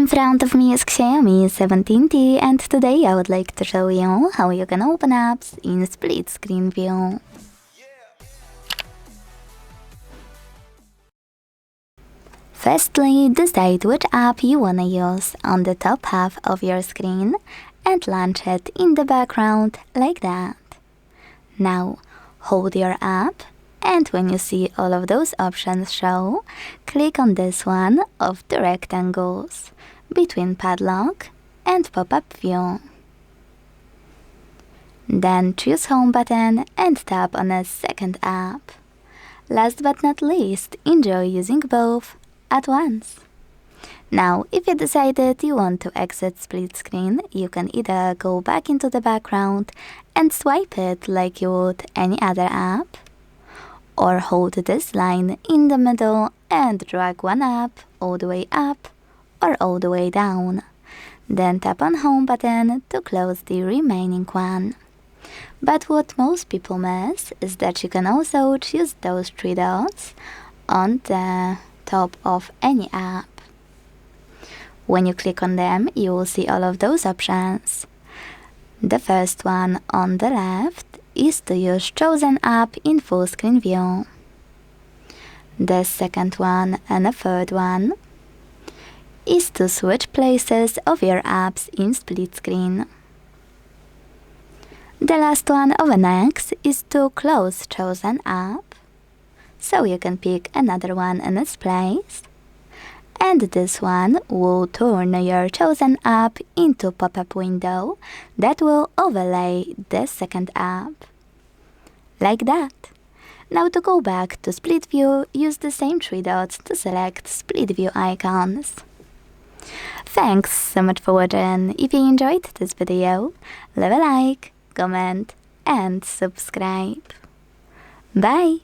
In front of me is XIAOMI 17T, and today I would like to show you how you can open apps in split screen view. Firstly, decide which app you wanna use on the top half of your screen and launch it in the background like that. Now, hold your app, and when you see all of those options show, click on this one of the rectangles between padlock and pop-up view. Then choose Home button and tap on a second app. Last but not least, enjoy using both at once. Now, if you decided you want to exit split screen, you can either go back into the background and swipe it like you would any other app, or hold this line in the middle and drag one app all the way up or all the way down. Then tap on Home button to close the remaining one. But what most people miss is that you can also choose those three dots on the top of any app. When you click on them, you will see all of those options. The first one on the left is to use chosen app in full screen view. The second one and the third one is to switch places of your apps in split screen. The last one over next is to close chosen app, so you can pick another one in its place. And this one will turn your chosen app into pop-up window that will overlay the second app. Like that. Now to go back to split view, use the same three dots to select split view icons. Thanks so much for watching. If you enjoyed this video, leave a like, comment and subscribe. Bye!